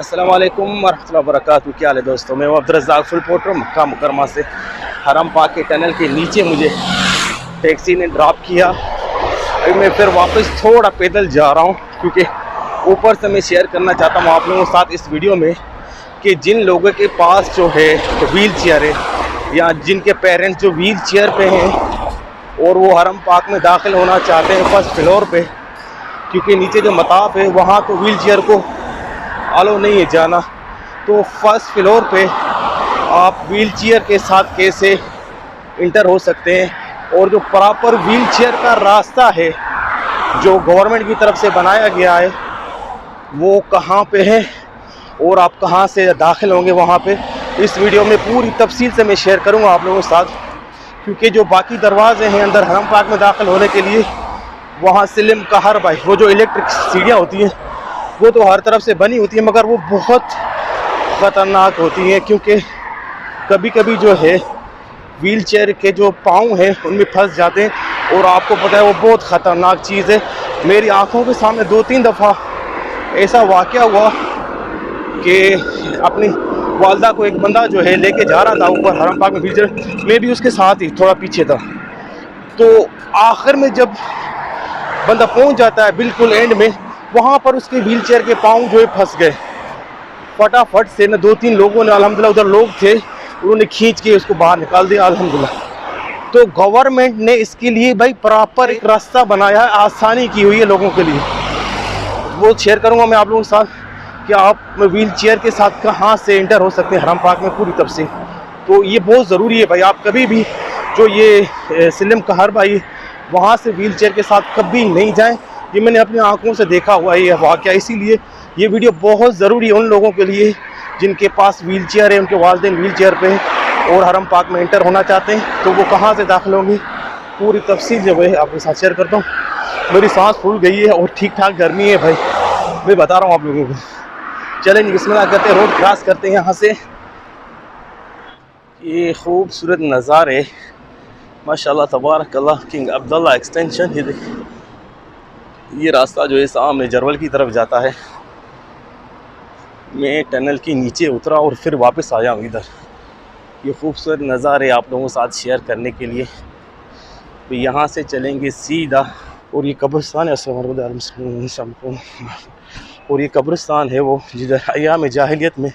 अस्सलाम वालेकुम वरहमतुल्लाहि वबरकातुहू। क्या हाल है दोस्तों, मैं अब्दुर्रज़्ज़ाक़ फुल पोर्टर मक्का मुकरमा से। हरम पाक के टनल के नीचे मुझे टैक्सी ने ड्रॉप किया। अभी मैं फिर वापस थोड़ा पैदल जा रहा हूँ क्योंकि ऊपर से मैं शेयर करना चाहता हूँ आप लोगों के साथ इस वीडियो में कि जिन लोगों के पास जो है व्हील चेयर है या जिनके पेरेंट्स जो व्हील चेयर पे हैं और वो हरम पाक में दाखिल होना चाहते हैं फर्स्ट फ्लोर पे, क्योंकि नीचे जो मताफ है वहाँ तो व्हील चेयर को अलो नहीं है जाना, तो फर्स्ट फ्लोर पे आप व्हील चेयर के साथ कैसे इंटर हो सकते हैं और जो प्रॉपर व्हील चेयर का रास्ता है जो गवर्नमेंट की तरफ से बनाया गया है वो कहाँ पे है और आप कहाँ से दाखिल होंगे वहाँ पे, इस वीडियो में पूरी तफसील से मैं शेयर करूँगा आप लोगों के साथ। क्योंकि जो बाकी दरवाजे हैं अंदर हरम पाक में दाखिल होने के लिए वहाँ सिलम कहर भाई, वो जो इलेक्ट्रिक सीढ़ियाँ होती हैं वो तो हर तरफ से बनी होती है मगर वो बहुत ख़तरनाक होती हैं, क्योंकि कभी कभी जो है व्हील चेयर के जो पाँव हैं उनमें फंस जाते हैं और आपको पता है वो बहुत ख़तरनाक चीज़ है। मेरी आंखों के सामने 2-3 दफ़ा ऐसा वाक़या हुआ कि अपनी वालदा को एक बंदा जो है लेके जा रहा था ऊपर हरम पाक में व्हील चेयर, मैं भी उसके साथ ही थोड़ा पीछे था। तो आखिर में जब बंदा पहुंच जाता है बिल्कुल एंड में, वहाँ पर उसके व्हील चेयर के पाँव जो है फंस गए। फटाफट से न 2-3 लोगों ने, अल्हम्दुलिल्लाह उधर लोग थे, उन्होंने खींच के उसको बाहर निकाल दिया अल्हम्दुलिल्लाह। तो गवर्नमेंट ने इसके लिए भाई प्रॉपर एक रास्ता बनाया है, आसानी की हुई है लोगों के लिए। वो शेयर करूँगा मैं आप लोगों के साथ कि आप व्हील चेयर के साथ कहाँ से इंटर हो सकते हैं हरम पाक में पूरी तफसील। तो ये बहुत ज़रूरी है भाई, आप कभी भी जो ये सिलम कहर भाई वहाँ से व्हील चेयर के साथ कभी नहीं जाएं। ये मैंने अपनी आंखों से देखा हुआ है ये वाक़या, इसीलिए ये वीडियो बहुत ज़रूरी है उन लोगों के लिए जिनके पास व्हील चेयर है, उनके वालिदैन व्हील चेयर पे हैं और हरम पाक में इंटर होना चाहते हैं। तो वो कहाँ से दाखिल होंगे पूरी तफसील जो है आपके साथ शेयर करता हूँ। मेरी सांस फूल गई है और ठीक ठाक गर्मी है भाई, मैं बता रहा हूँ आप लोगों को। चलें जी, बिस्मिल्लाह करते हैं, रोड क्रॉस करते हैं यहाँ से। ये खूबसूरत नज़ारे माशाल्लाह तबारकल्लाह, किंग अब्दुल्ला एक्सटेंशन। ये देखिए ये रास्ता जो है सामने जरवल की तरफ जाता है। मैं टनल के नीचे उतरा और फिर वापस आया हूँ इधर। ये खूबसूरत नज़ारे आप लोगों के साथ शेयर करने के लिए। तो यहाँ से चलेंगे सीधा और ये कब्रिस्तान है, और ये कब्रिस्तान है वो जिधर अय्याम जाहिलियत में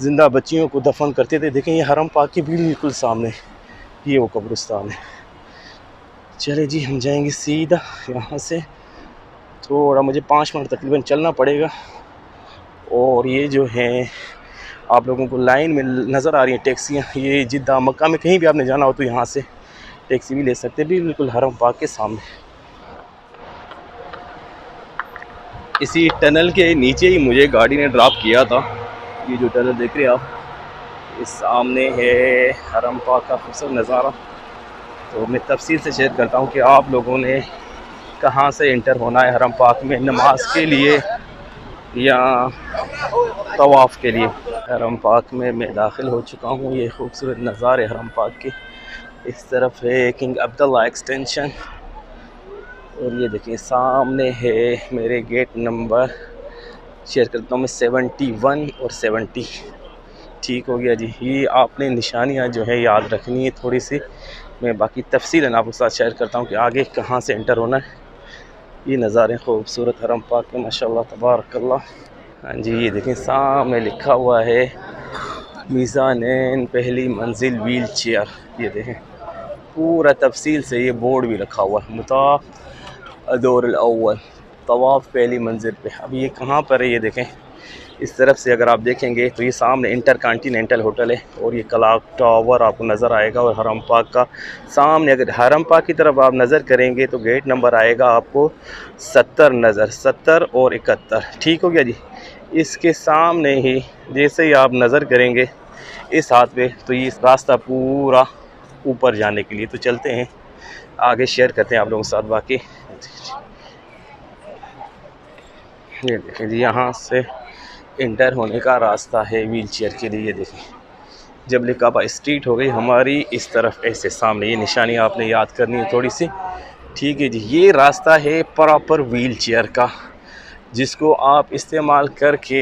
ज़िंदा बच्चियों को दफन करते थे। देखें ये हरम पाक के बिल्कुल सामने ये वो कब्रिस्तान है। चले जी, हम जाएंगे सीधा यहाँ से। थोड़ा मुझे 5 मिनट तकरीबन चलना पड़ेगा। और ये जो है आप लोगों को लाइन में नज़र आ रही हैं टैक्सियाँ, ये जिद्दा मक्का में कहीं भी आपने जाना हो तो यहाँ से टैक्सी भी ले सकते हैं, बिल्कुल हरम पाक के सामने। इसी टनल के नीचे ही मुझे गाड़ी ने ड्रॉप किया था। ये जो टनल देख रहे हैं आप, इस सामने है हरम पाक का खूबसूरत नज़ारा। तो मैं तफसील से शेयर करता हूँ कि आप लोगों ने कहाँ से इंटर होना है हरम पाक में, नमाज के लिए या तवाफ़ के लिए। हरम पाक में मैं दाखिल हो चुका हूँ। ये खूबसूरत नज़ारे हरम पाक के। इस तरफ है किंग अब्दुल्ला एक्सटेंशन और ये देखिए सामने है मेरे गेट नंबर, शेयर करता हूँ मैं 71 और 70। ठीक हो गया जी। ये आपने निशानियाँ जो है याद रखनी है थोड़ी सी। मैं बाकी तफसीलन आपके साथ शेयर करता हूँ कि आगे कहाँ से इंटर होना है। ये नज़ारे खूबसूरत हरम पाक के माशाल्लाह तबारकल्लाह। हाँ जी, ये देखें सामने लिखा हुआ है मीज़ानैन पहली मंजिल व्हील चेयर। ये देखें पूरा तफसील से ये बोर्ड भी रखा हुआ है, मुताफ़ अदौर अव्वल तवाफ़ पहली मंजिल पे। अब ये कहाँ पर है ये देखें, इस तरफ से अगर आप देखेंगे तो ये सामने इंटर कॉन्टिनेंटल होटल है और ये क्लॉक टावर आपको नज़र आएगा। और हरम पाक का सामने अगर हरम पाक की तरफ आप नज़र करेंगे तो गेट नंबर आएगा आपको 70 नज़र, 70 और 71। ठीक हो गया जी। इसके सामने ही जैसे ही आप नज़र करेंगे इस हाथ पे तो ये रास्ता पूरा ऊपर जाने के लिए। तो चलते हैं आगे, शेयर करते हैं आप लोगों के साथ बाकी। ये देखें जी, यहाँ से इंटर होने का रास्ता है व्हील चेयर के लिए। देखें जब लिकाबा स्ट्रीट हो गई हमारी इस तरफ, ऐसे सामने ये निशानी आपने याद करनी है थोड़ी सी। ठीक है जी, ये रास्ता है प्रॉपर व्हील चेयर का जिसको आप इस्तेमाल करके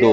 2.